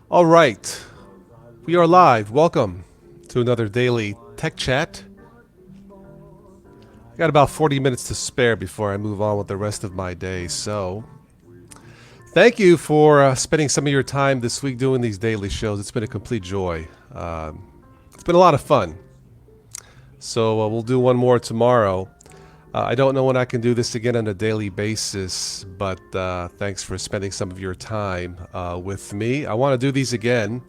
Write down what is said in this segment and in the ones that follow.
All right, we are live. Welcome to another daily tech chat. I got about 40 minutes to spare before I move on with the rest of my day. So, thank you for spending some of your time this week doing these daily shows. It's been a complete joy. It's been a lot of fun. So, we'll do one more tomorrow. I don't know when I can do this again on a daily basis, but thanks for spending some of your time with me. I want to do these again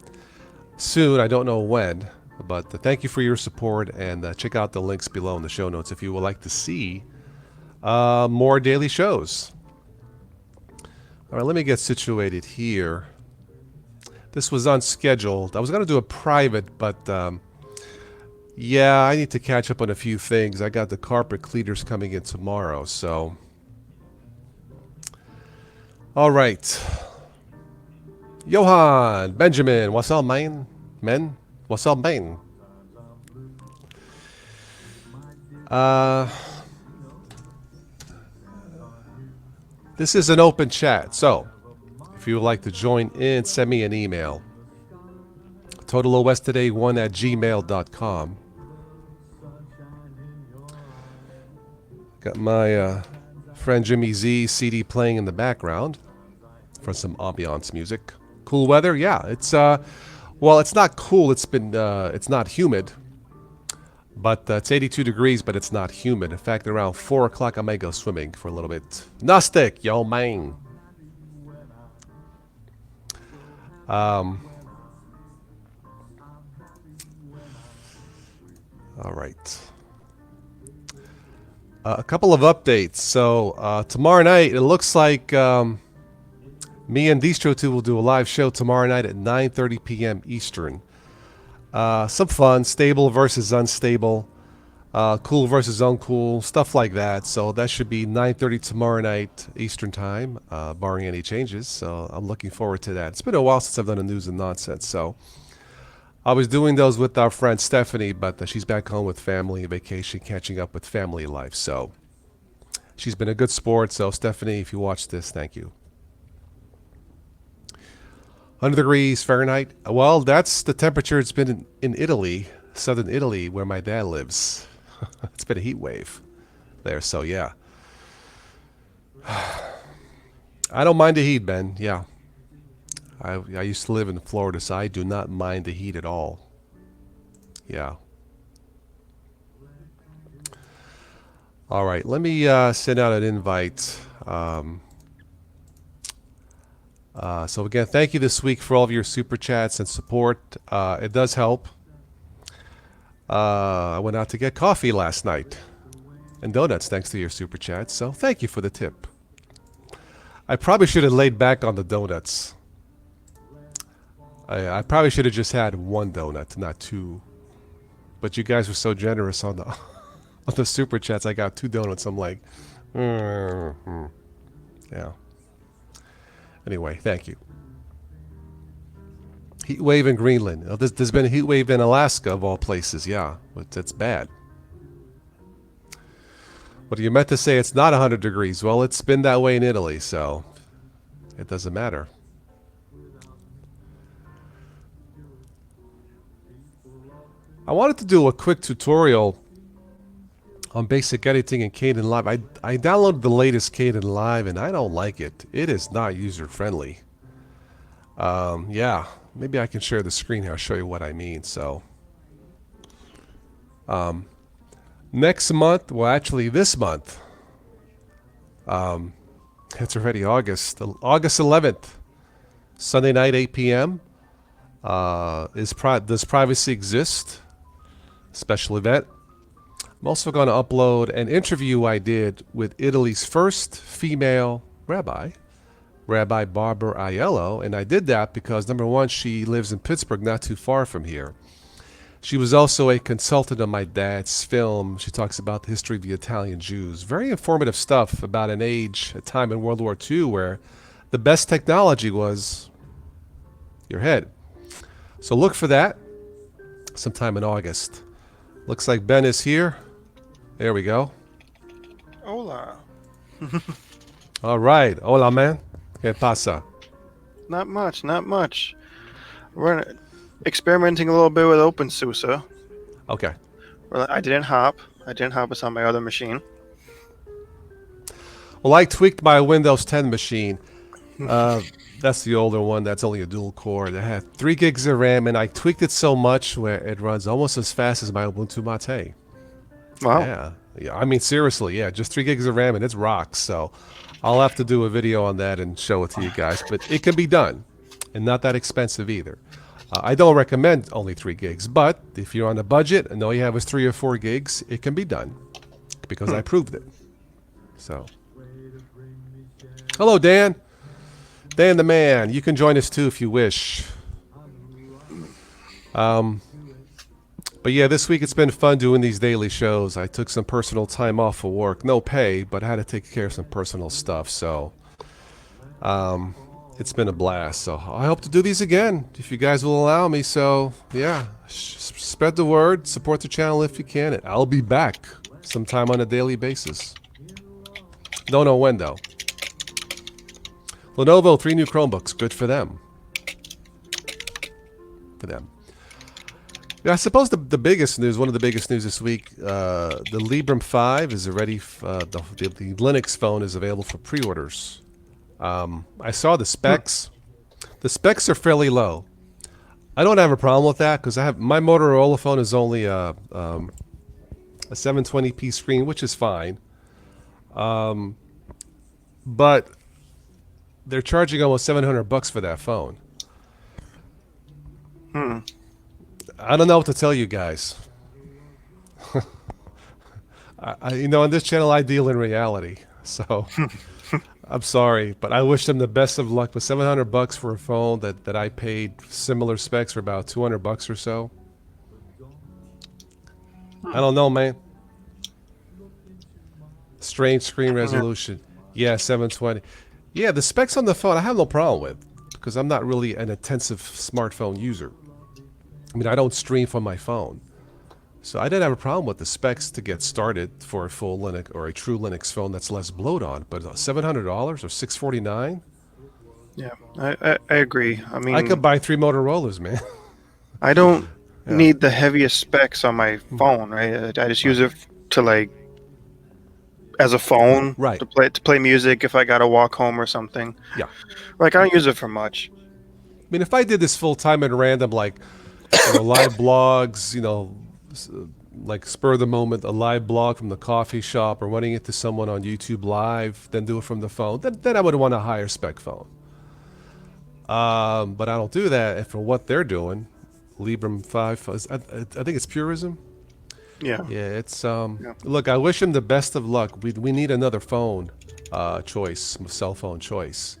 soon. I don't know when, but thank you for your support, and check out the links below in the show notes if you would like to see more daily shows. All right, let me get situated here. This was unscheduled. I was going to do a private, but yeah, I need to catch up on a few things. I got the carpet cleaners coming in tomorrow, so. All right. Johan, Benjamin, what's up, man? Men, what's up, man? This is an open chat, so if you would like to join in, send me an email. TotalOSToday1 at gmail.com. Got my friend Jimmy Z CD playing in the background for some ambiance music. Cool weather, yeah. It's well, it's not cool. It's not humid, but it's 82 degrees, but it's not humid. In fact, around 4 o'clock, I may go swimming for a little bit. Gnostic, yo man. All right. A couple of updates. So tomorrow night, it looks like me and Distro2 will do a live show tomorrow night at 9:30 p.m. Eastern. Some fun, stable versus unstable, cool versus uncool, stuff like that. So that should be 9:30 tomorrow night Eastern time, barring any changes. So I'm looking forward to that. It's been a while since I've done a news and nonsense. So I was doing those with our friend Stephanie, but she's back home with family, vacation, catching up with family life. So she's been a good sport. So Stephanie, if you watch this, thank you. 100 degrees Fahrenheit. Well, that's the temperature it's been in Italy, southern Italy, where my dad lives. It's been a heat wave there. So yeah, I don't mind the heat, Ben. Yeah. I used to live in Florida, so I do not mind the heat at all. Yeah. All right, let me send out an invite. So again, thank you this week for all of your super chats and support. It does help. I went out to get coffee last night and donuts thanks to your super chats, so thank you for the tip. I probably should have laid back on the donuts. I probably should have just had one donut, not two. But you guys were so generous on the on the super chats. I got 2 donuts. I'm like, yeah. Anyway, thank you. Heat wave in Greenland. Oh, there's been a heat wave in Alaska, of all places. Yeah, but it's bad. But you meant to say it's not 100 degrees. Well, it's been that way in Italy, so it doesn't matter. I wanted to do a quick tutorial on basic editing in Kdenlive. I downloaded the latest Kdenlive and I don't like it. It is not user friendly. Yeah, maybe I can share the screen here. I'll show you what I mean. So, next month, well, actually this month, it's already August 11th, Sunday night, 8 p.m. Does privacy exist? Special event. I'm also going to upload an interview I did with Italy's first female rabbi, Rabbi Barbara Aiello, and I did that because, number one, she lives in Pittsburgh, not too far from here. She was also a consultant on my dad's film. She talks about the history of the Italian Jews. Very informative stuff about a time in World War II where the best technology was your head. So look for that sometime in August. Looks like Ben is here. There we go. Hola. All right. Hola, man. ¿Qué pasa? Not much, not much. We're experimenting a little bit with OpenSUSE. Okay. Well, I didn't hop. I didn't hop. It's on my other machine. Well, I tweaked my Windows 10 machine. That's the older one. That's only a dual core. That had 3 gigs of RAM, and I tweaked it so much where it runs almost as fast as my Ubuntu Mate. Wow. Yeah. I mean, seriously, yeah. Just 3 gigs of RAM, and it's rocks. So I'll have to do a video on that and show it to you guys. But it can be done, and not that expensive either. I don't recommend only 3 gigs, but if you're on a budget and all you have is 3 or 4 gigs, it can be done because I proved it. So, hello, Dan. Dan the man. You can join us too if you wish. But yeah, this week it's been fun doing these daily shows. I took some personal time off of work, no pay, but I had to take care of some personal stuff. So it's been a blast. So I hope to do these again if you guys will allow me. So yeah, spread the word, support the channel if you can. And I'll be back sometime on a daily basis. Don't know when though. Lenovo, 3 new Chromebooks. Good for them. For them. Yeah, I suppose the biggest news, one of the biggest news this week, the Librem 5 is already, the Linux phone is available for pre-orders. I saw the specs. The specs are fairly low. I don't have a problem with that because I have my Motorola phone is only a 720p screen, which is fine. But they're charging almost $700 for that phone. I don't know what to tell you guys. On this channel, I deal in reality. So I'm sorry, but I wish them the best of luck with $700 for a phone that I paid similar specs for about $200 or so. I don't know, man. Strange screen resolution. Yeah, 720. Yeah, the specs on the phone I have no problem with because I'm not really an intensive smartphone user. I mean, I don't stream from my phone. So I didn't have a problem with the specs to get started for a full Linux or a true Linux phone that's less bloat on. But $700 or $649? Yeah, I agree. I mean, I could buy 3 Motorola's, man. I don't Yeah. need the heaviest specs on my phone, right? I just use it to like as a phone Right. to play music if I gotta walk home or something. Yeah. Like I don't use it for much. I mean, if I did this full time at random, like live blogs, like spur of the moment, a live blog from the coffee shop or running into someone on YouTube Live, then do it from the phone, then I would want a higher spec phone. But I don't do that. And for what they're doing, Librem 5, I think it's Purism. Yeah. Yeah, it's look, I wish him the best of luck. We need another phone choice, cell phone choice.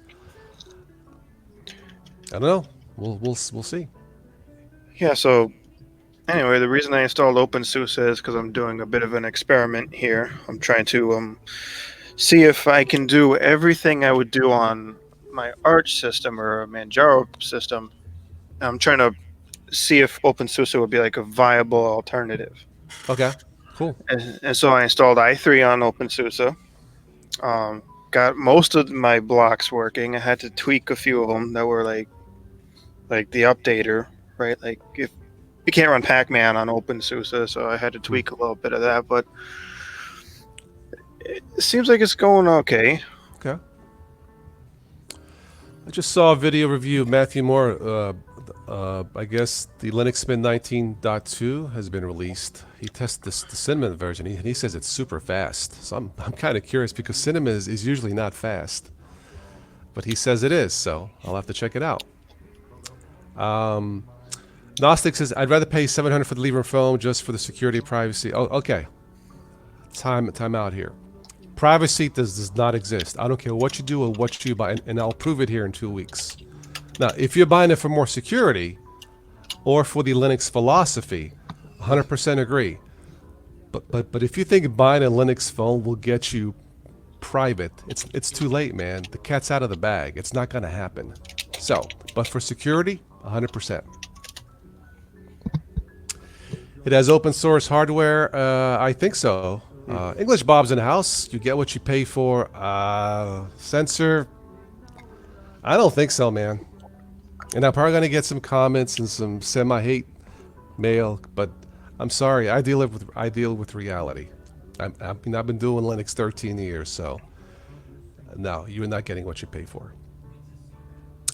I don't know. We'll see. Yeah, so anyway, the reason I installed OpenSUSE is because I'm doing a bit of an experiment here. I'm trying to see if I can do everything I would do on my Arch system or a Manjaro system. I'm trying to see if OpenSUSE would be like a viable alternative. Okay, cool. And so I installed i3 on OpenSUSE. Got most of my blocks working. I had to tweak a few of them that were like the updater, right? Like if you can't run Pac-Man on OpenSUSE, so I had to tweak a little bit of that. But it seems like it's going okay. Okay. I just saw a video review of Matthew Moore. I guess the Linux Spin 19.2 has been released. He tested the Cinnamon version, and he says it's super fast. So I'm kind of curious because Cinnamon is usually not fast, but he says it is. So I'll have to check it out. Gnostic says I'd rather pay $700 for the Librem phone just for the security and privacy. Oh, okay. Time out here. Privacy does not exist. I don't care what you do or what you buy, and I'll prove it here in 2 weeks. Now, if you're buying it for more security or for the Linux philosophy, 100% agree. But if you think buying a Linux phone will get you private, it's too late, man. The cat's out of the bag. It's not going to happen. So, but for security, 100%. It has open source hardware. I think so. English Bob's in the house. You get what you pay for. Sensor. I don't think so, man. And I'm probably going to get some comments and some semi-hate mail, but I'm sorry. I deal with reality. I've been doing Linux 13 years, so no, you're not getting what you pay for.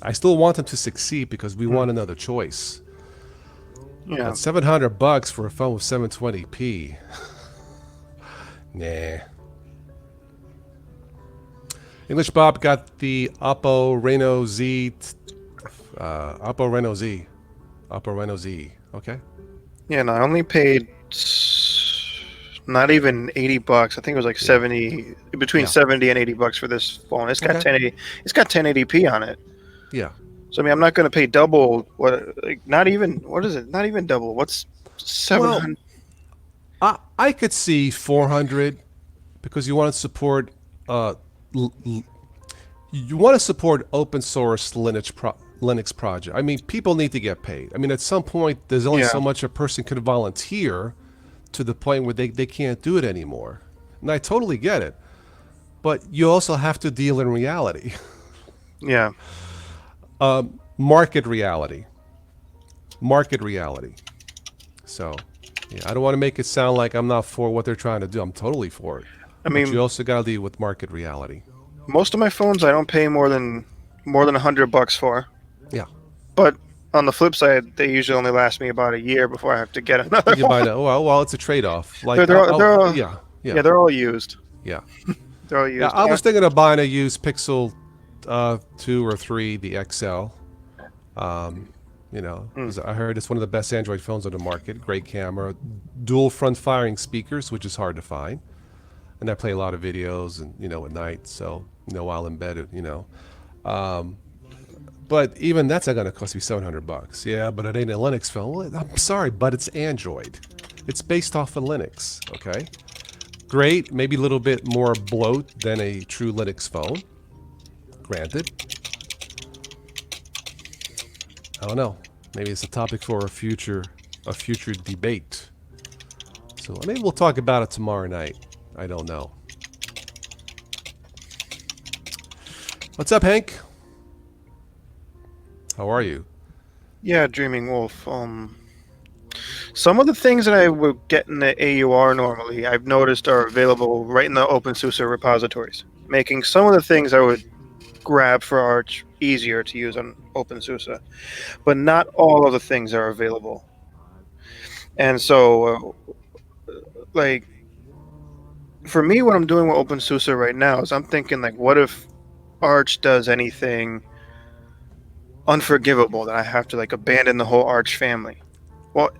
I still want them to succeed because we want another choice. Yeah. But $700 for a phone with 720p, nah. English Bob got the Oppo Reno Z, Oppo Reno Z, Oppo Reno Z. Okay. Yeah, no, I only paid not even $80. I think it was like 70, between Yeah. 70 and $80 for this phone. It's got Okay. 1080. It's got 1080p on it. Yeah. So I mean, I'm not going to pay double. What? Like, not even. What is it? Not even double. What's Well, 700? I could see 400 because you want to support you want to support open source Linux project. I mean, people need to get paid. I mean, at some point, there's only Yeah. so much a person can volunteer to the point where they can't do it anymore. And I totally get it. But you also have to deal in reality, Yeah. market reality, market reality. So, yeah, I don't want to make it sound like I'm not for what they're trying to do. I'm totally for it. I But mean, you also got to deal with market reality. most of my phones I don't pay more than $100 for. Yeah. But on the flip side, they usually only last me about a year before I have to get another You buy one. that. Well, it's a trade-off. Like, They're all, yeah, yeah, yeah, they're all used. yeah. They're all Yeah, used. I was thinking of buying a used Pixel 2 or 3, the XL. You know, 'cause I heard it's one of the best Android phones on the market. Great camera, dual front firing speakers, which is hard to find. And I play a lot of videos, and at night, so while in bed, But even that's not going to cost me $700. Yeah, but it ain't a Linux phone. Well, I'm sorry, but it's Android. It's based off of Linux. Okay, great. Maybe a little bit more bloat than a true Linux phone. Granted. I don't know. Maybe it's a topic for a future debate. So maybe we'll talk about it tomorrow night. I don't know. What's up, Hank? How are you? Yeah, Dreaming Wolf. Some of the things that I would get in the AUR normally, I've noticed are available right in the OpenSUSE repositories, making some of the things I would grab for Arch easier to use on OpenSUSE, but not all of the things are available. And so, like, for me, what I'm doing with OpenSUSE right now is I'm thinking, like, what if Arch does anything unforgivable that I have to, like, abandon the whole Arch family? Well,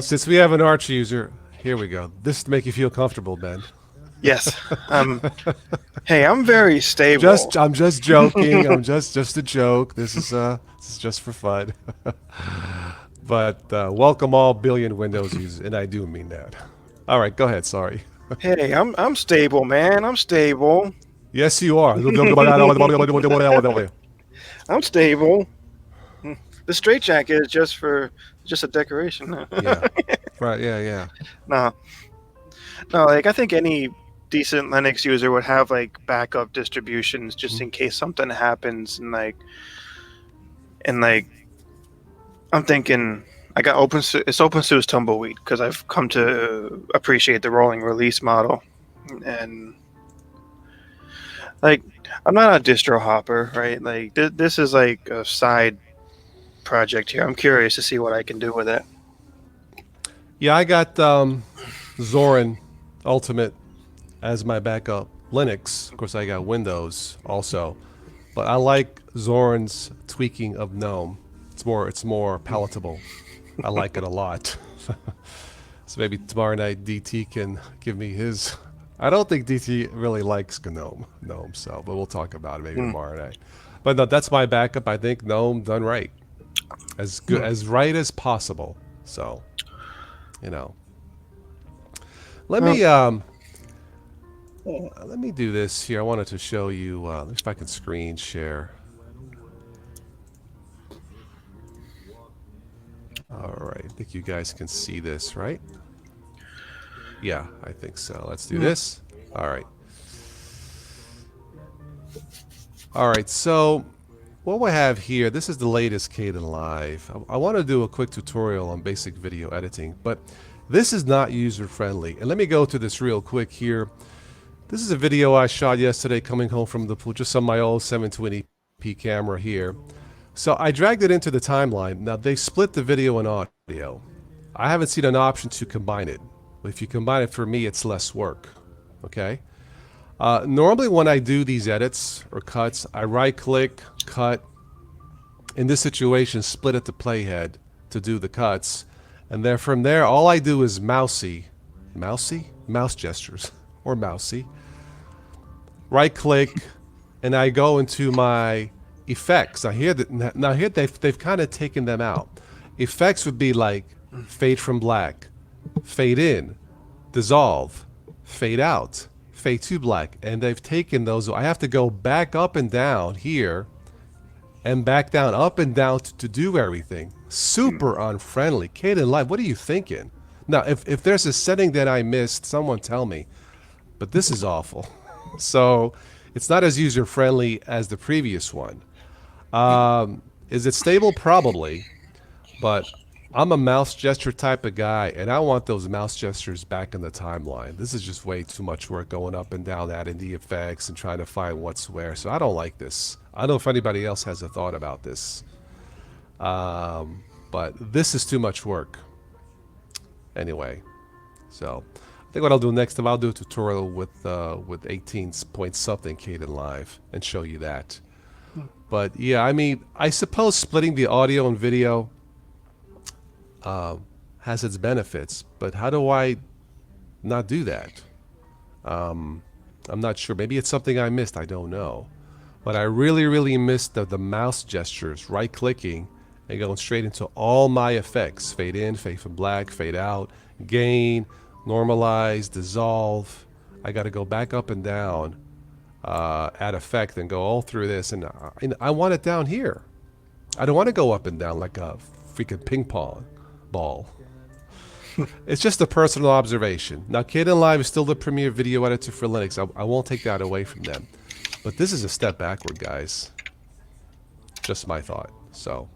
Since we have an Arch user, here we go. This is to make you feel comfortable, Ben. yes. Hey, I'm very stable. I'm just joking. I'm just a joke. This is just for fun. But welcome all billion Windows users, and I do mean that. All right, go ahead. Sorry. Hey, I'm stable, man. I'm stable. Yes, you are. I'm stable. The straitjacket is just a decoration. Yeah. Right. Yeah. No, no. Like, I think any decent Linux user would have like backup distributions just in case something happens, and I'm thinking I got it's OpenSUSE Tumbleweed because I've come to appreciate the rolling release model, and like I'm not a distro hopper, right? Like this is like a side project here. I'm curious to see what I can do with it. Yeah, I got Zorin Ultimate as my backup Linux. Of course, I got Windows also, but I like Zorin's tweaking of GNOME. It's more palatable. I like it a lot. So maybe tomorrow night DT can give me his. I don't think DT really likes GNOME, so but we'll talk about it maybe tomorrow night. But no, that's my backup. I think GNOME done right, as good as right as possible. So, let me do this here. I wanted to show you. If I can screen share. All right, I think you guys can see this, right? Yeah, I think so. Let's do this. All right. So what we have here, this is the latest Kdenlive. I want to do a quick tutorial on basic video editing, but this is not user-friendly. And let me go to this real quick here. This is a video I shot yesterday coming home from the pool, just on my old 720p camera here. So I dragged it into the timeline. Now they split the video and audio. I haven't seen an option to combine it. If you combine it, for me, it's less work. Okay? Normally when I do these edits or cuts, I right-click, cut. In this situation, split it to playhead to do the cuts. And then from there, all I do is mouse gestures, or mousey. Right-click, and I go into my effects. Now here they've kind of taken them out. Effects would be like fade from black, fade in, dissolve, fade out, fade to black, and they've taken those. I have to go back up and down here and back down, up and down to do everything. Super unfriendly. Kdenlive, what are you thinking? Now, if there's a setting that I missed, someone tell me. But this is awful. So it's not as user-friendly as the previous one. Is it stable? Probably. But I'm a mouse gesture type of guy, and I want those mouse gestures back in the timeline. This is just way too much work going up and down, adding the effects and trying to find what's where. So I don't like this. I don't know if anybody else has a thought about this. But this is too much work. Anyway, so I think what I'll do next time, I'll do a tutorial with 18 point something Kdenlive and show you that. But yeah, I mean, I suppose splitting the audio and video has its benefits, but how do I not do that? I'm not sure. Maybe it's something I missed. I don't know. But I really missed the mouse gestures, right-clicking, and going straight into all my effects. Fade in, fade from black, fade out, gain, normalize, dissolve. I got to go back up and down, add effect, and go all through this. And I want it down here. I don't want to go up and down like a freaking ping pong ball. It's just a personal observation. Now, Kdenlive is still the premier video editor for Linux. I won't take that away from them. But this is a step backward, guys. Just my thought. So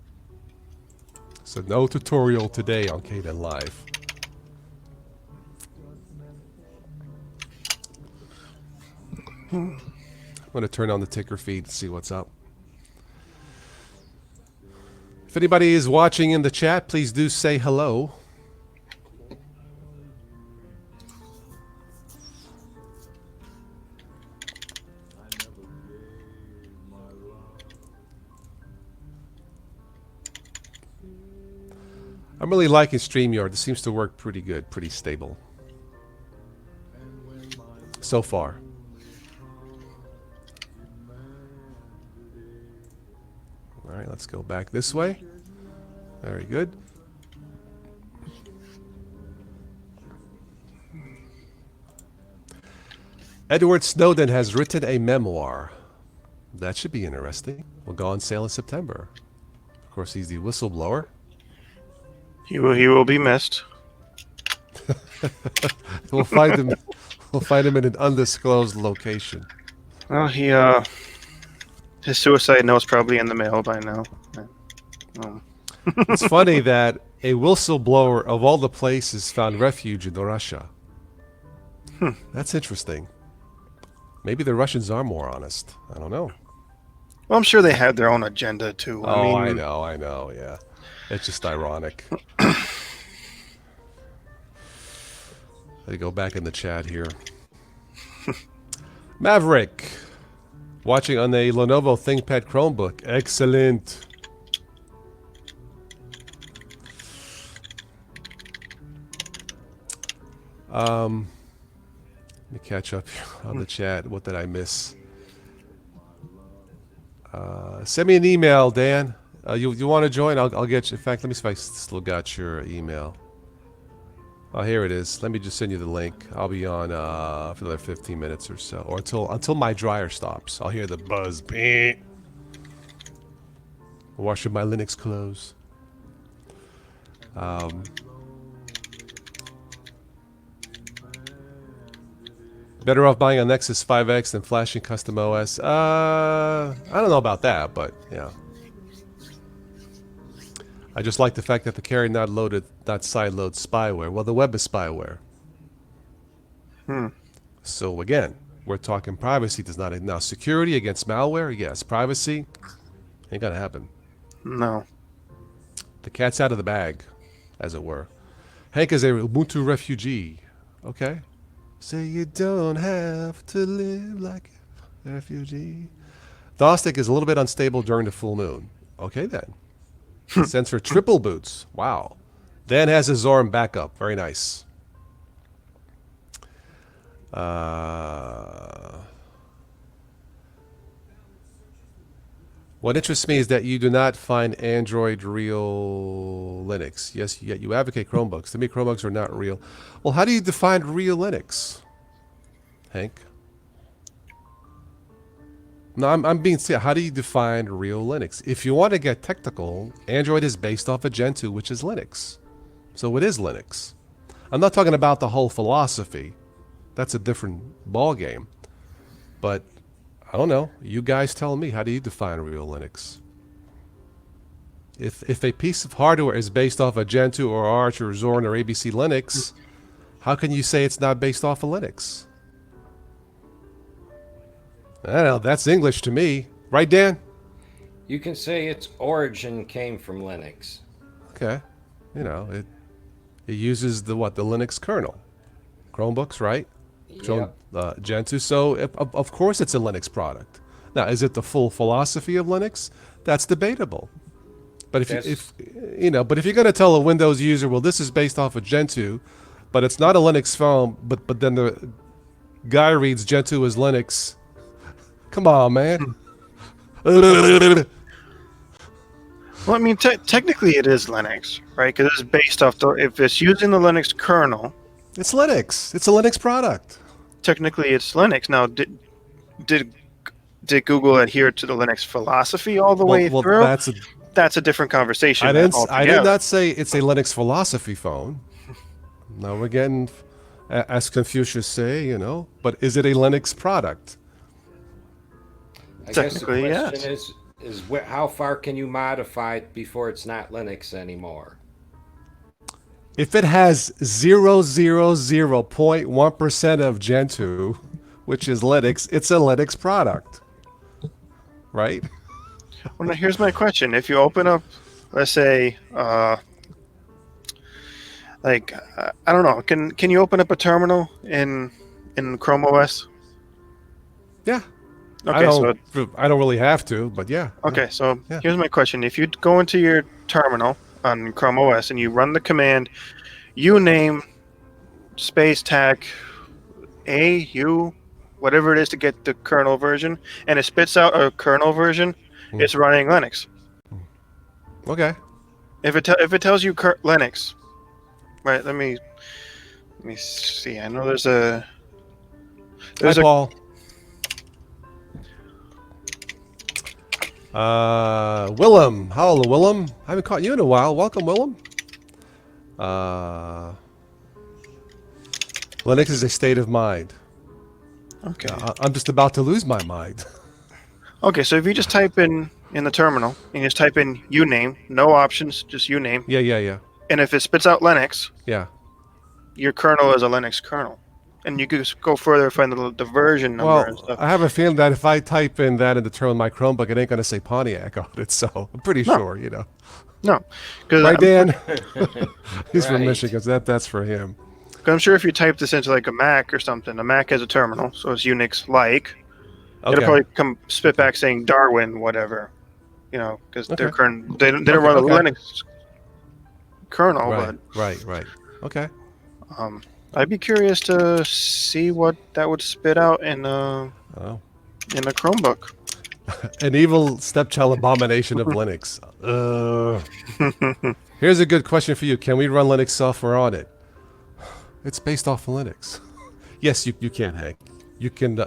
no tutorial today on Kdenlive. I'm going to turn on the ticker feed to see what's up. If anybody is watching in the chat, please do say hello. I'm really liking StreamYard. It seems to work pretty good, pretty stable. So far. All right, let's go back this way. Very good. Edward Snowden has written a memoir. That should be interesting. Will go on sale in September. Of course, he's the whistleblower. He will be missed. We'll find him. We'll find him in an undisclosed location. Well, his suicide note's probably in the mail by now. It's funny that a whistleblower of all the places found refuge in Russia. That's interesting. Maybe the Russians are more honest. I don't know. Well, I'm sure they have their own agenda too. Oh, I know. Yeah, it's just ironic. Let me go back in the chat here. Maverick, watching on a Lenovo ThinkPad Chromebook. Excellent. Let me catch up here on the chat. What did I miss? Send me an email, Dan. You want to join? I'll get you. In fact, let me see if I still got your email. Oh, here it is. Let me just send you the link. I'll be on for another 15 minutes or so, or until my dryer stops. I'll hear the buzz. Washing my Linux clothes. Better off buying a Nexus 5X than flashing custom OS. I don't know about that, but yeah. I just like the fact that the carry not loaded, not sideload spyware. Well, the web is spyware. So again, we're talking privacy does not now security against malware. Yes, privacy ain't gonna happen. No. The cat's out of the bag, as it were. Hank is a Ubuntu refugee. Okay. Say you don't have to live like a refugee. Dostik is a little bit unstable during the full moon. Okay then. Sends for triple boots. Wow. Dan has his Zorin backup. Very nice. What interests me is that you do not find Android real Linux. Yes, yet you advocate Chromebooks. To me, Chromebooks are not real. Well, how do you define real Linux, Hank? No, I'm being serious. How do you define real Linux? If you want to get technical, Android is based off of Gentoo, which is Linux. So it is Linux. I'm not talking about the whole philosophy. That's a different ball game. But I don't know. You guys tell me. How do you define real Linux? If a piece of hardware is based off of Gentoo or Arch or Zorin or ABC Linux, how can you say it's not based off of Linux? I don't know. That's English to me. Right, Dan? You can say its origin came from Linux. Okay. You know, it uses the Linux kernel. Chromebooks, right? Yep. Gentoo. So, of course, it's a Linux product. Now, is it the full philosophy of Linux? That's debatable. But if you're going to tell a Windows user, well, this is based off of Gentoo, but it's not a Linux phone, but then the guy reads Gentoo as Linux. Come on, man. Well, I mean, technically it is Linux, right? Because it's based off if it's using the Linux kernel. It's Linux. It's a Linux product. Technically, it's Linux. Now, did Google adhere to the Linux philosophy all the way through? That's a different conversation. I did not say it's a Linux philosophy phone. Now we're getting, as Confucius say, but is it a Linux product? I guess the question is how far can you modify it before it's not Linux anymore? If it has 0.1% of Gentoo, which is Linux, it's a Linux product, right? Well, now here's my question: if you open up, let's say, I don't know, can you open up a terminal in Chrome OS? Yeah. Okay, I don't really have to, but yeah. Okay, so here's my question: if you go into your terminal on Chrome OS and you run the command uname space tag AU, whatever it is to get the kernel version, and it spits out a kernel version, it's running Linux. Okay. If it tells you Linux, right? Let me see. I know there's a. Hi, Paul. Willem. Hello, Willem. I haven't caught you in a while. Welcome, Willem. Linux is a state of mind. Okay. I'm just about to lose my mind. Okay, so if you just type in the terminal, and you just type in uname, no options, just uname. Yeah. And if it spits out Linux, yeah, your kernel is a Linux kernel. And you could go further, find the version number and stuff. I have a feeling that if I type in that in the terminal my Chromebook, it ain't going to say Pontiac on it. So I'm pretty sure, No. Right, Dan? He's Right. from Michigan. That's for him. Because I'm sure if you type this into like a Mac or something, a Mac has a terminal, so it's Unix-like. Okay. It'll probably spit back saying Darwin, whatever. Because Okay. their kernel, they don't run a Linux kernel, Right. Okay. but I'd be curious to see what that would spit out in a Chromebook. An evil stepchild abomination of Linux. Here's a good question for you. Can we run Linux software on it? It's based off of Linux. Yes, you can, Hank. You can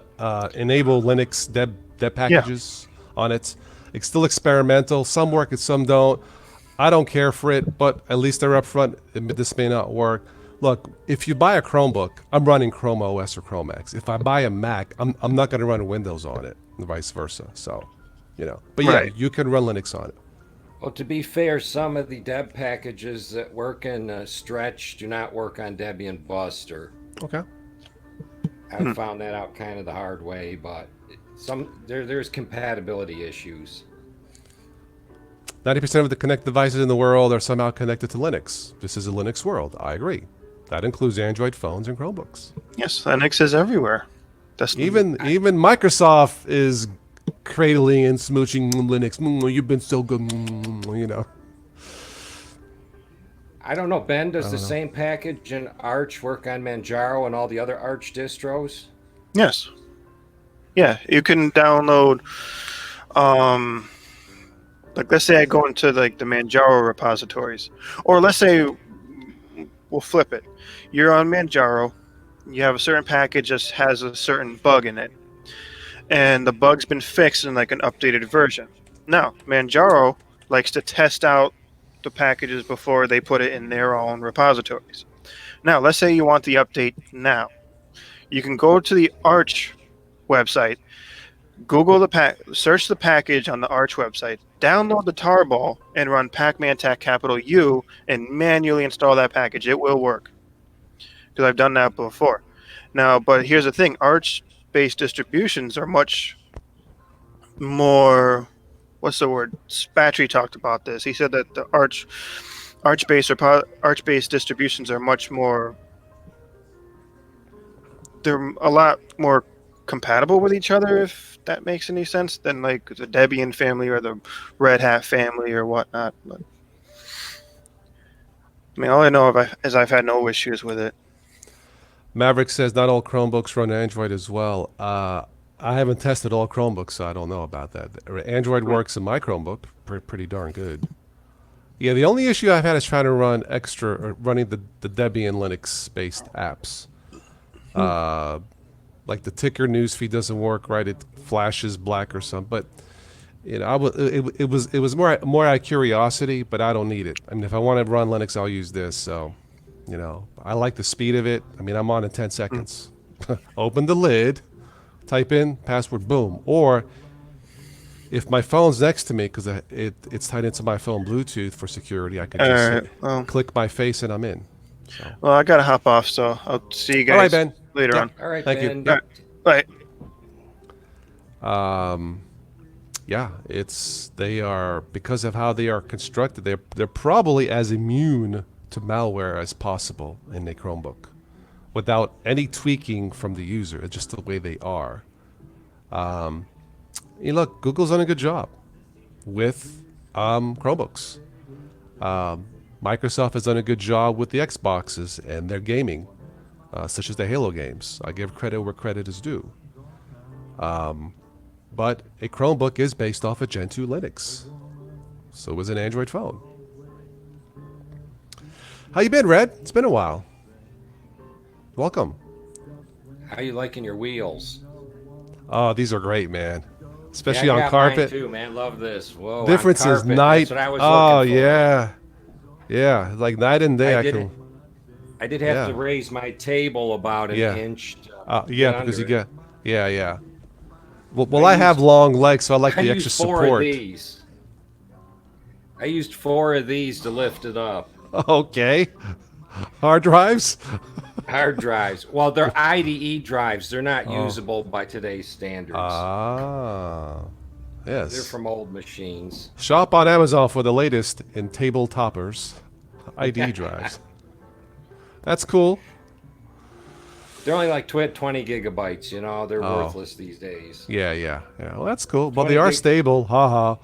enable Linux deb packages on it. It's still experimental. Some work and some don't. I don't care for it, but at least they're upfront. This may not work. Look, if you buy a Chromebook, I'm running Chrome OS or Chrome X. If I buy a Mac, I'm not going to run Windows on it, and vice versa. So, but yeah, Right. you can run Linux on it. Well, to be fair, some of the deb packages that work in Stretch do not work on Debian Buster. Okay. I found that out kind of the hard way, but there's compatibility issues. 90% of the connected devices in the world are somehow connected to Linux. This is a Linux world. I agree. That includes Android phones and Chromebooks. Yes, Linux is everywhere. That's Even Microsoft is cradling and smooching Linux. You've been so good. I don't know, Ben, does the same package in Arch work on Manjaro and all the other Arch distros? Yes. Yeah, you can download. Like, let's say I go into like the Manjaro repositories, or let's say we'll flip it. You're on Manjaro, you have a certain package that has a certain bug in it, and the bug's been fixed in like an updated version. Now, Manjaro likes to test out the packages before they put it in their own repositories. Now, let's say you want the update now. You can go to the Arch website, Google search the package on the Arch website, download the tarball, and run pacman-tac capital U and manually install that package. It will work, because I've done that before. Now, but here's the thing: Arch-based distributions are much more. What's the word? Spatry talked about this. He said that the Arch-based distributions are much more. They're a lot more compatible with each other, if that makes any sense, than like the Debian family or the Red Hat family or whatnot. But I mean, all I know is I've had no issues with it. Maverick says not all Chromebooks run Android as well. I haven't tested all Chromebooks, so I don't know about that. Android works in my Chromebook pretty darn good. Yeah, the only issue I've had is trying to running the Debian Linux-based apps. Like the ticker newsfeed doesn't work right; it flashes black or something. But it was more out of curiosity, but I don't need it. I mean, if I want to run Linux, I'll use this. So, I like the speed of it. I mean, I'm on in 10 seconds. Open the lid, type in password, boom. Or if my phone's next to me, because it's tied into my phone Bluetooth for security, I can just click my face and I'm in. So. Well, I gotta hop off, so I'll see you guys All right, Ben. later on. All right, Thank Ben. you. Bye. Yeah, they are, because of how they are constructed, they're probably as immune to malware as possible in a Chromebook, without any tweaking from the user. It's just the way they are. Look, Google's done a good job with Chromebooks. Microsoft has done a good job with the Xboxes and their gaming, such as the Halo games. I give credit where credit is due. But a Chromebook is based off of Gen 2 Linux. So is an Android phone. How you been, Red? It's been a while. Welcome. How you liking your wheels? Oh, these are great, man. Especially Yeah, I on got carpet. mine too, man. Love this. Whoa. Difference on is carpet. night. That's what I was Oh looking for. yeah, yeah. Like night and day. I did have Yeah. to raise my table about an inch. Yeah, because you under get. Yeah. Well, I have long legs, so I like I the used extra 4 support. of these. I used 4 of these to lift it up. Okay. Hard drives. Hard drives. Well, they're IDE drives. They're not usable by today's standards. Ah. Yes. They're from old machines. Shop on Amazon for the latest in table toppers, ID drives. That's cool. They're only like 20 gigabytes, They're worthless these days. Yeah. Well, that's cool. Well, 20 they are gig- stable. Haha.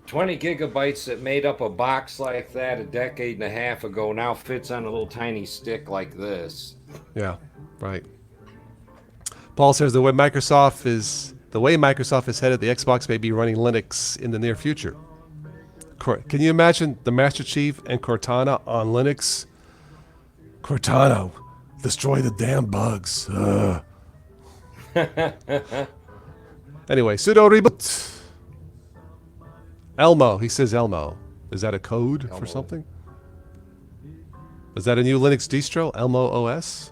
20 gigabytes that made up a box like that a decade and a half ago now fits on a little tiny stick like this. Yeah. Right. Paul says the way Microsoft is headed, the Xbox may be running Linux in the near future. Can you imagine the Master Chief and Cortana on Linux? Cortana, destroy the damn bugs. Anyway, sudo reboot. Elmo. He says Elmo. Is that a code for something? Is that a new Linux distro? Elmo OS?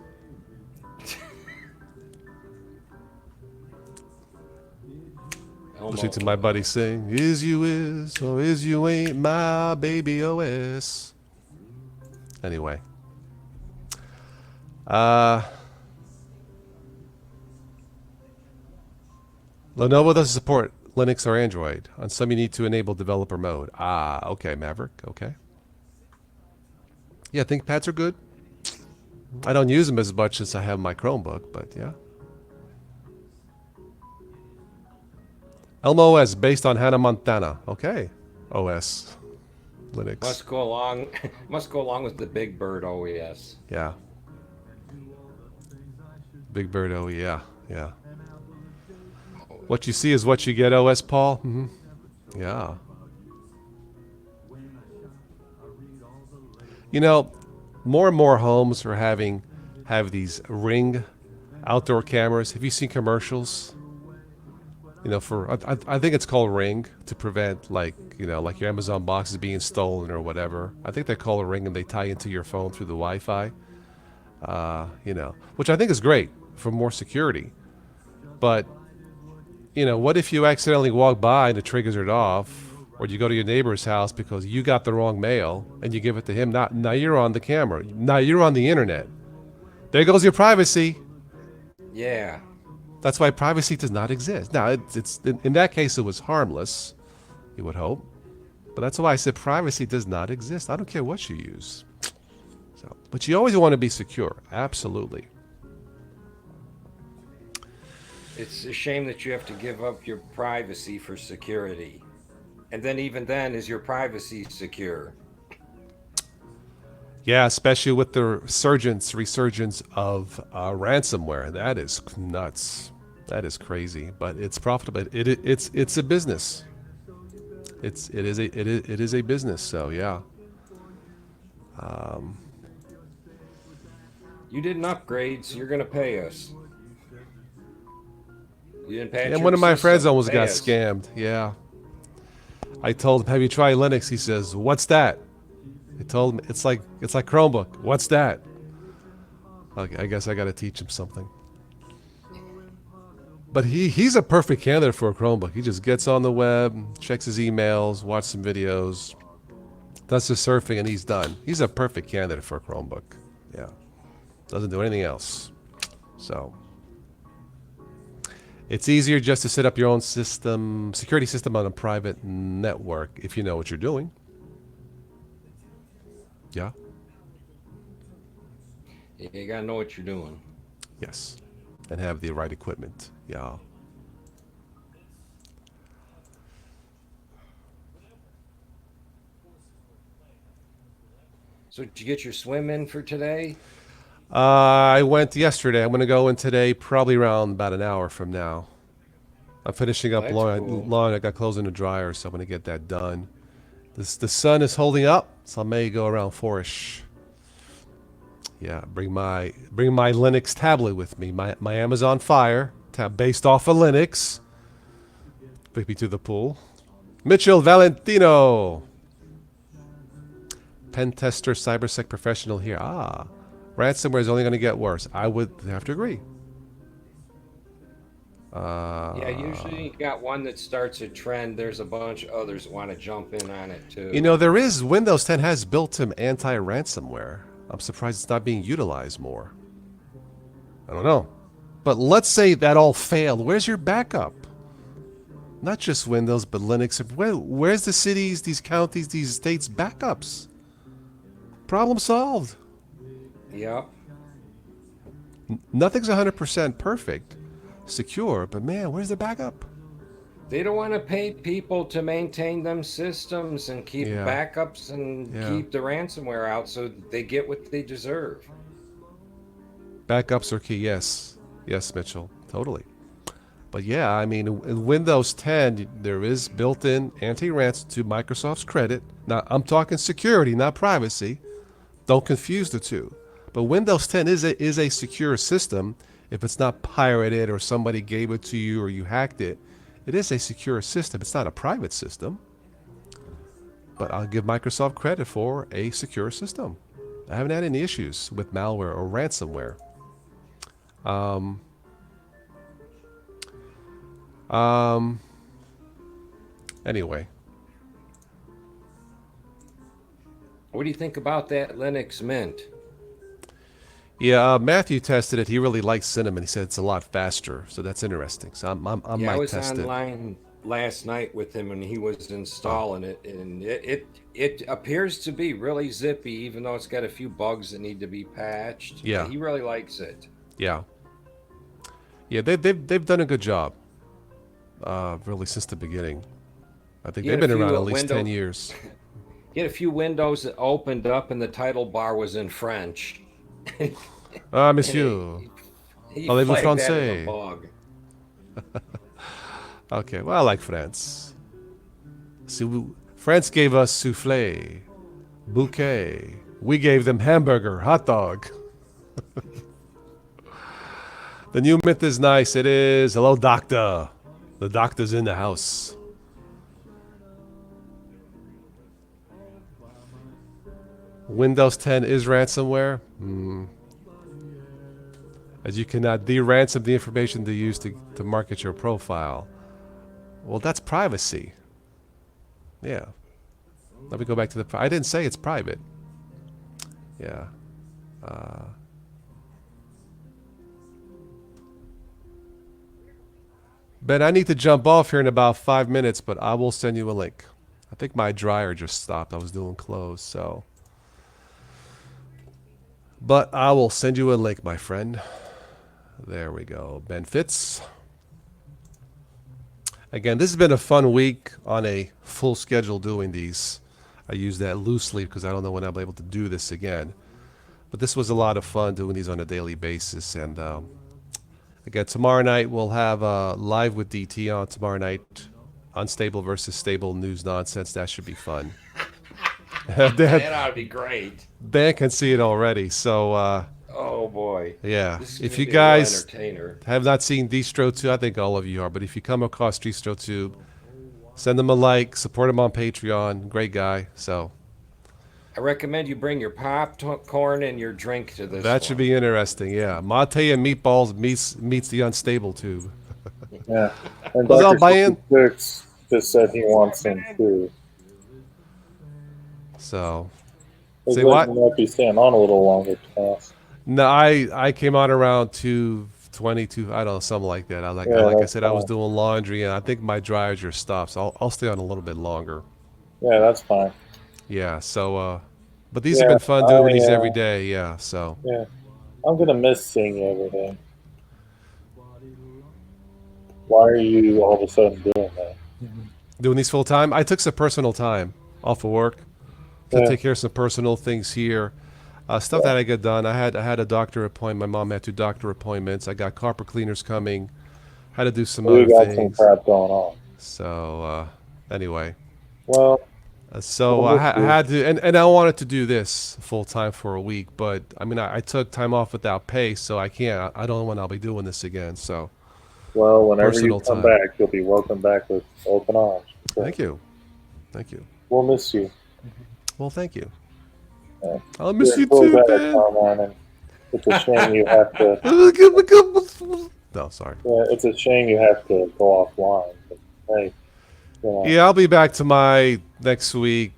Listening to my buddy sing, "Is you is, or is you ain't my baby OS." Anyway. Lenovo doesn't support Linux or Android. On some, you need to enable developer mode. Ah, okay, Maverick. Okay. Yeah, ThinkPads are good. I don't use them as much as I have my Chromebook, but yeah. Elmo OS based on Hannah Montana. Okay. OS. Linux. Must go along. Must go along with the Big Bird OES. Yeah. Big Bird OE. Yeah. Yeah. What you see is what you get, OS Paul. Mm-hmm. Yeah. You know, more and more homes are have these Ring outdoor cameras. Have you seen commercials? You know, for I think it's called Ring to prevent like your Amazon boxes being stolen or whatever. I think they call it Ring and they tie into your phone through the Wi-Fi. Which I think is great for more security. But what if you accidentally walk by and it triggers it off, or you go to your neighbor's house because you got the wrong mail and you give it to him? Now you're on the camera. Now you're on the internet. There goes your privacy. Yeah. That's why privacy does not exist. Now, it's in that case, it was harmless, you would hope. But that's why I said privacy does not exist. I don't care what you use. But you always want to be secure. Absolutely. It's a shame that you have to give up your privacy for security. And then even then, is your privacy secure? Yeah, especially with the resurgence of ransomware. That is nuts. That is crazy. But it's profitable. It's a business. It is a business. So yeah. You did an upgrade, so you're going to pay us. You didn't pay. And one of my friends almost got scammed. Yeah. I told him, "Have you tried Linux?" He says, "What's that?" I told him it's like Chromebook. What's that? Okay, I guess I got to teach him something. But he's a perfect candidate for a Chromebook. He just gets on the web, checks his emails, watches some videos, does the surfing, and he's done. He's a perfect candidate for a Chromebook. Yeah. Doesn't do anything else. So it's easier just to set up your own security system on a private network if you know what you're doing. Yeah. You gotta know what you're doing. Yes. And have the right equipment. Yeah. So did you get your swim in for today? I went yesterday. I'm going to go in today, probably around about an hour from now. I'm finishing up lawn. I got clothes in the dryer, so I'm going to get that done. The sun is holding up, so I may go around 4-ish. Yeah, bring my Linux tablet with me. My Amazon Fire tab based off of Linux. Take me to the pool. Mitchell Valentino. Pen tester, cybersec professional here. Ransomware is only going to get worse. I would have to agree. Yeah, usually you got one that starts a trend. There's a bunch of others that want to jump in on it too. There is Windows 10 has built-in anti-ransomware. I'm surprised it's not being utilized more. I don't know. But let's say that all failed. Where's your backup? Not just Windows, but Linux. Where's the cities, these counties, these states' backups? Problem solved. Yep. Nothing's 100% perfect, secure, but man, where's the backup? They don't want to pay people to maintain them systems and keep backups and keep the ransomware out, so they get what they deserve. Backups are key, yes. Yes, Mitchell, totally. But yeah, I mean, in Windows 10, there is built-in anti-ransom to Microsoft's credit. Now, I'm talking security, not privacy. Don't confuse the two. But Windows 10 is a secure system. If it's not pirated or somebody gave it to you or you hacked it, it is a secure system. It's not a private system. But I'll give Microsoft credit for a secure system. I haven't had any issues with malware or ransomware. Um, anyway. What do you think about that Linux Mint? Yeah, Matthew tested it. He really likes Cinnamon. He said it's a lot faster, so that's interesting. So I Yeah, I might was test it. online last night with him, and he was installing it, and it appears to be really zippy, even though it's got a few bugs that need to be patched. Yeah, He really likes it. yeah, yeah. They've done a good job, really since the beginning. I think they've been around at least 10 years. He had a few windows that opened up, and the title bar was in French. Ah, monsieur. Parlez-vous français? Okay, well, I like France. France gave us soufflé, bouquet. We gave them hamburger, hot dog. The new Mint is nice. It is. Hello, doctor. The doctor's in the house. Windows 10 is ransomware. As you cannot de-ransom the information they use to market your profile. Well, that's privacy. Yeah. Let me go back to the... I didn't say it's private. Yeah. Ben, I need to jump off here in about 5 minutes, but I will send you a link. I think my dryer just stopped. I was doing clothes, so... But I will send you a link, my friend. There we go. Ben Fitz. Again, this has been a fun week on a full schedule doing these. I use that loosely because I don't know when I'll be able to do this again. But this was a lot of fun doing these on a daily basis. And again, tomorrow night we'll have Live with DT on tomorrow night. Unstable versus stable news nonsense. That should be fun. That ought to be great. Dan can see it already. So, oh boy. Yeah. This is if gonna you be a real guys entertainer. have not seen DistroTube, I think all of you are. But if you come across DistroTube, send them a like, support him on Patreon. Great guy. So I recommend you bring your popcorn and your drink to this. that should be interesting. Yeah. Mate and meatballs meets the unstable tube. Yeah. And Was Dr. that buy-in? Six just said he wants some too. So, His say what? legend might be staying on a little longer, Cass. No, I came on around 2:22. I don't know, something like that. Like I that's said, I was fine. doing laundry, and I think my dryer just stopped. So I'll stay on a little bit longer. Yeah, that's fine. Yeah. So, but these have been fun doing these every day. Yeah. So. Yeah. I'm gonna miss seeing you every day. Why are you all of a sudden doing that? Doing these full time? I took some personal time off of work to Yeah. take care of some personal things here. Stuff that I get done. I had a doctor appointment. My mom had 2 doctor appointments. I got carpet cleaners coming. Had to do some We other got some things. crap going on. So anyway, Well, so well, I had to, and I wanted to do this full time for a week, but I mean I took time off without pay, so I can't. I don't know when I'll be doing this again. So well, whenever Personal you come time. back, you'll be welcome back with open arms. So thank you. we'll miss you. Well, thank you. Yeah. I'll miss you We'll too, back, man. Carmine, and it's a shame you have to. No, sorry. Yeah, it's a shame you have to go offline. But hey, you know, Yeah, I'll be back to my next week,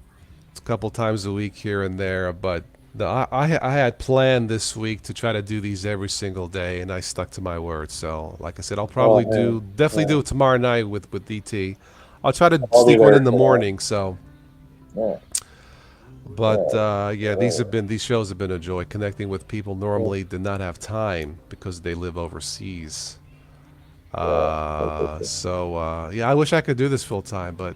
a couple times a week here and there. But I had planned this week to try to do these every single day, and I stuck to my word. So, like I said, I'll probably definitely do it tomorrow night with DT. I'll try to I'll be sneak one there in the for that. morning. So, yeah. but these shows have been a joy. Connecting with people normally did not have time because they live overseas. I wish I could do this full time, but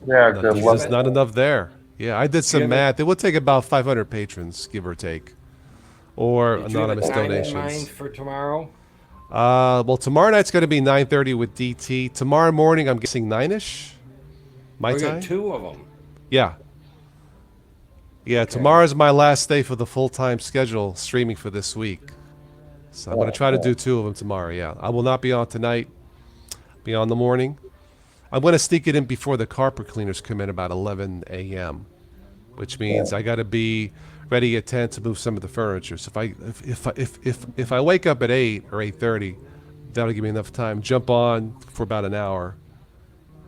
Yeah, there's good luck. just not enough there. Yeah, I did some math. It would take about 500 patrons, give or take, or Did you have a anonymous time in donations. mind for tomorrow? Well, tomorrow night's going to be 9:30 with DT. Tomorrow morning, I'm guessing 9ish. My We time. got 2 of them. Yeah. Yeah, tomorrow's my last day for the full-time schedule streaming for this week. So I'm going to try to do 2 of them tomorrow, yeah. I will not be on tonight. Be on the morning. I'm going to sneak it in before the carpet cleaners come in about 11 a.m. which means I got to be ready at 10 to move some of the furniture. So if I wake up at 8 or 8:30, that'll give me enough time. Jump on for about an hour.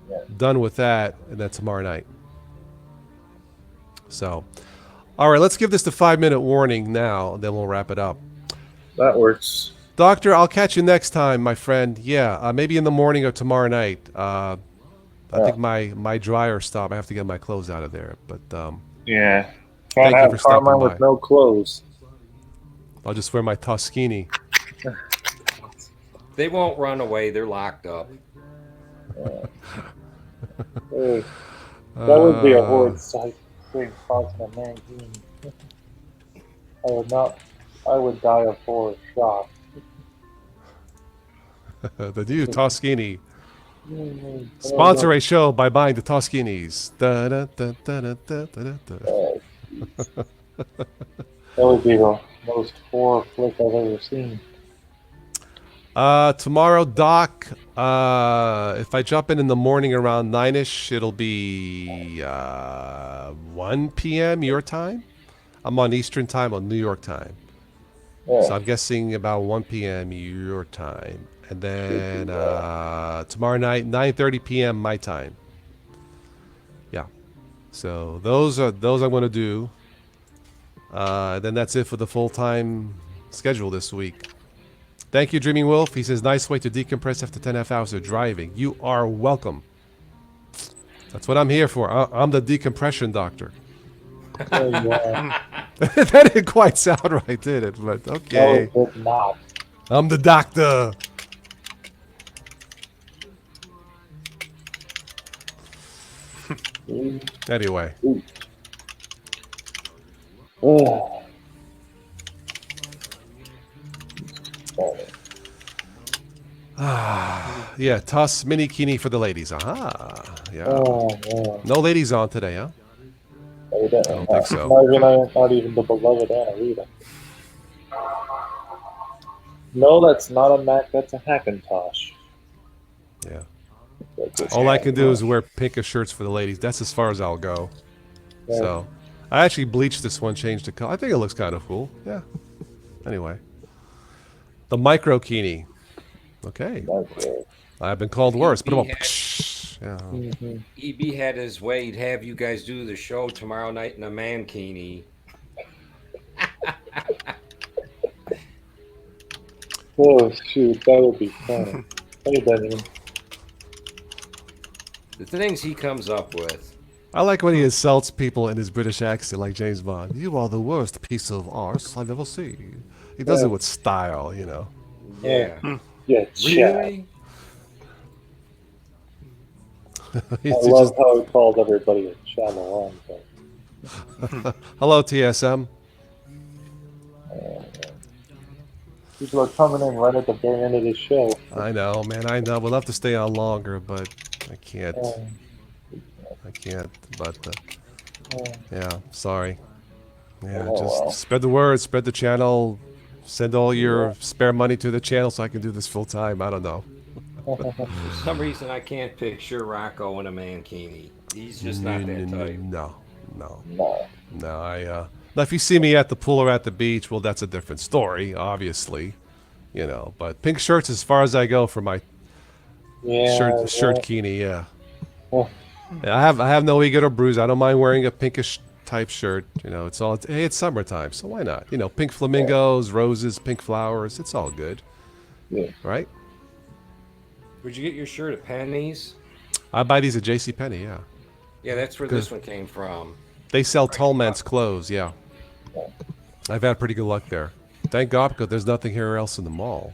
Yeah. Done with that, and then tomorrow night. So, all right, let's give this the 5-minute warning now, and then we'll wrap it up. That works. Doctor, I'll catch you next time, my friend. Yeah, maybe in the morning or tomorrow night. I think my dryer stopped. I have to get my clothes out of there. But Yeah. Thank Can't you have for stopping Carmine by. with no clothes. I'll just wear my Toskini. They won't run away. They're locked up. Hey, that would be a horrid sight. Being caught in a mankini. I would die of horror shock. The new Toskini. Sponsor a show by buying the Toskinis. Da, da, da, da, da, da, da, da. That would be the most horror flick I've ever seen. Tomorrow, Doc, if I jump in the morning around 9-ish, it'll be 1 p.m. your time. I'm on Eastern time on New York time. Yeah. So I'm guessing about 1 p.m. your time. And then tomorrow night, 9:30 p.m. my time. Yeah. So those I'm going to do. Then that's it for the full-time schedule this week. Thank you, Dreaming Wolf. He says, nice way to decompress after 10.5 hours of driving. You are welcome. That's what I'm here for. I'm the decompression doctor. Yeah. That didn't quite sound right, did it? But okay. No, it did not. I'm the doctor. Anyway. Oh. Yeah, toss mini kini for the ladies. Aha. Yeah. Oh, man. No ladies on today, huh? I don't think so. Not even the beloved Anna Rita. No, that's not a Mac. That's a Hackintosh. Yeah. That's a All I can do is Hackintosh. wear pinkish shirts for the ladies. That's as far as I'll go. Yeah. So, I actually bleached this one, changed the color. I think it looks kind of cool. Yeah. Anyway. The micro kini. Okay. That's it. I've been called worse, but I'm Yeah. yeah. Mhm. EB had his way. He'd have you guys do the show tomorrow night in a mankini. Oh, shoot. That would be fun. Hey, Benjamin. The things he comes up with. I like when he insults people in his British accent, like James Bond. You are the worst piece of arse I've ever seen. He does it with style, you know. Yeah. Yeah, Chad. Really? He's I just- love how he calls everybody a Shyamalan. Hello, TSM. People are coming in right at the very end of the show. I know, man. I know. We'd love to stay on longer, but I can't. I can't. But yeah, sorry. Yeah, Oh, just well. spread the word, spread the channel, send all your spare money to the channel so I can do this full time. I don't know. For some reason, I can't picture Rocco in a mankini. He's just not that type. No. No. Now, if you see me at the pool or at the beach, well, that's a different story, obviously. You know, but pink shirts as far as I go for my Yeah. shirt kini, yeah. Oh. I have no ego or bruise. I don't mind wearing a pinkish type shirt. You know, it's summertime, so why not? You know, pink flamingos, roses, pink flowers. It's all good, Yeah. right? Where'd you get your shirt at Penny's? I buy these at JCPenney, yeah. Yeah, that's where this one came from. They sell tall men's clothes, yeah. I've had pretty good luck there. Thank God, because there's nothing here else in the mall.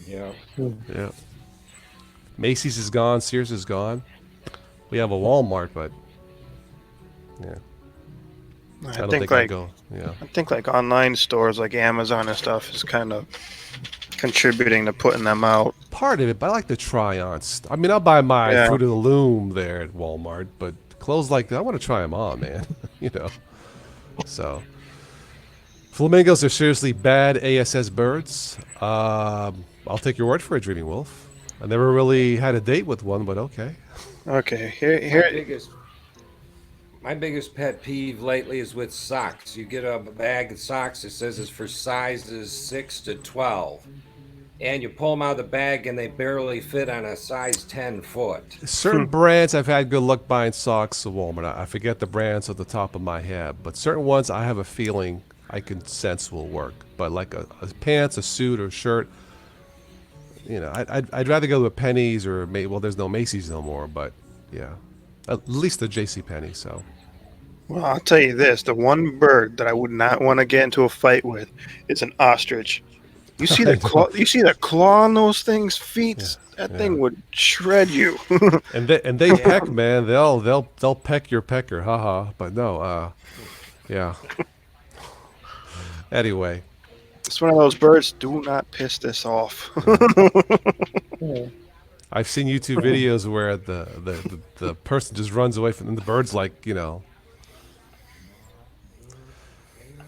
Yeah. Yeah. Macy's is gone. Sears is gone. We have a Walmart, but yeah, I don't think I'd go. Yeah. I think like online stores like Amazon and stuff is kind of contributing to putting them out. Part of it, but I like to try on. I mean, I'll buy my Yeah. Fruit of the Loom there at Walmart, but clothes like that, I want to try them on, man. You know. So, flamingos are seriously bad ASS birds. I'll take your word for it, Dreaming Wolf. I never really had a date with one, but okay. Okay, My here biggest, My biggest pet peeve lately is with socks. You get a bag of socks that says it's for sizes 6 to 12, and you pull them out of the bag and they barely fit on a size 10 foot. Certain brands I've had good luck buying socks at Walmart. I forget the brands off the top of my head, but certain ones I have a feeling I can sense will work. But like a pants, a suit, or a shirt, I'd rather go to a Penny's or well, there's no Macy's no more, but yeah, at least the J.C. Penney. So Well, I'll tell you this: the one bird that I would not want to get into a fight with is an ostrich. You see the claw? You see the claw on those things' feet? That thing would shred you. and they peck, man. They'll peck your pecker, haha. But no, yeah. Anyway, It's one of those birds. Do not piss this off. Yeah. I've seen YouTube videos where the person just runs away from them. The bird's like, Yeah.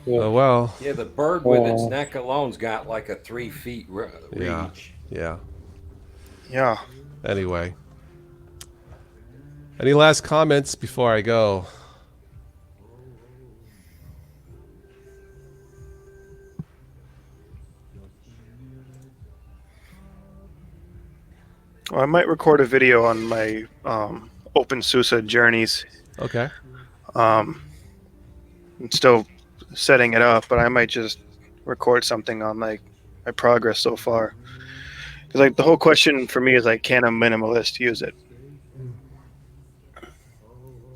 oh well, Yeah, the bird with its neck alone's got like a 3 feet yeah, reach. yeah. Yeah. Anyway, any last comments before I go? Well, I might record a video on my OpenSUSE journeys. Okay. I'm still setting it up, but I might just record something on like my progress so far. Because like the whole question for me is like, can a minimalist use it?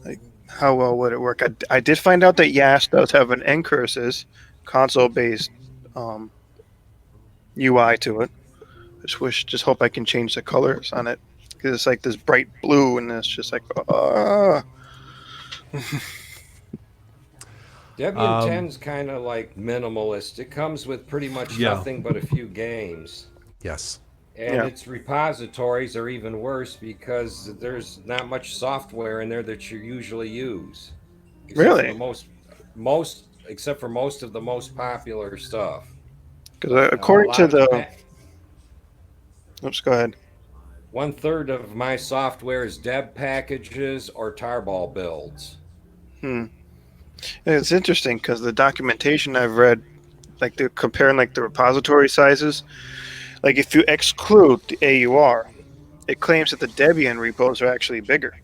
Like, how well would it work? I did find out that Yast does have an Ncurses console-based UI to it. Just hope I can change the colors on it because it's like this bright blue and it's just like Debian 10's kind of like minimalist. It comes with pretty much Yeah. nothing but a few games. Yes. And Yeah. its repositories are even worse because there's not much software in there that you usually use. Except for Really? except for most of the most popular stuff. because according to the oops, go ahead. 1/3 of my software is deb packages or tarball builds. It's interesting because the documentation I've read, like they're comparing like the repository sizes. Like if you exclude the AUR, it claims that the Debian repos are actually bigger.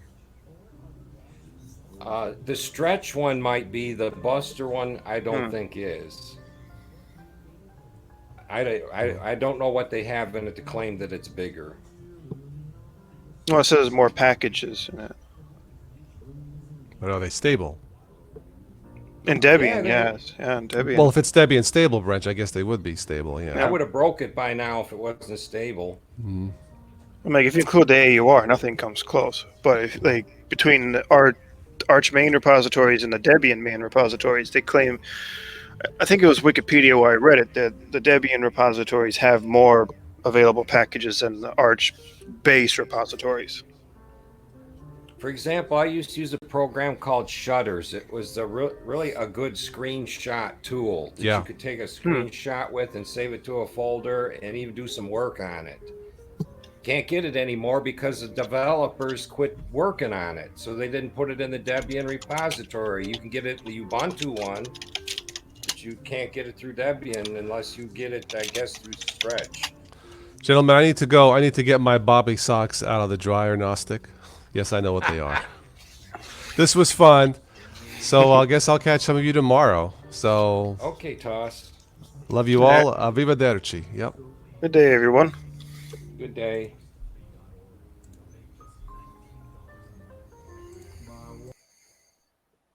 The stretch one might be, the Buster one I don't think is. I don't know what they have in it to claim that it's bigger. Well, it says more packages in it. But are they stable? In Debian, Yeah, yes. Yeah, in Debian. Well, if it's Debian stable branch, I guess they would be stable. I Yeah. would have broke it by now if it wasn't stable. I'm like, if you include the AUR, nothing comes close. But if, like between the Arch main repositories and the Debian main repositories, they claim, I think it was Wikipedia where I read it, that the Debian repositories have more available packages than the Arch base repositories. For example, I used to use a program called Shutters. It was really a good screenshot tool that Yeah. you could take a screenshot with and save it to a folder and even do some work on it. Can't get it anymore because the developers quit working on it, so they didn't put it in the Debian repository. You can get it the Ubuntu one, but you can't get it through Debian unless you get it, I guess, through Stretch. Gentlemen, I need to go. I need to get my Bobby socks out of the dryer, Gnostic. Yes, I know what they are. This was fun. So I guess I'll catch some of you tomorrow. So Okay, Toss. love you all. Arrivederci. Yep. Good day, everyone. Good day.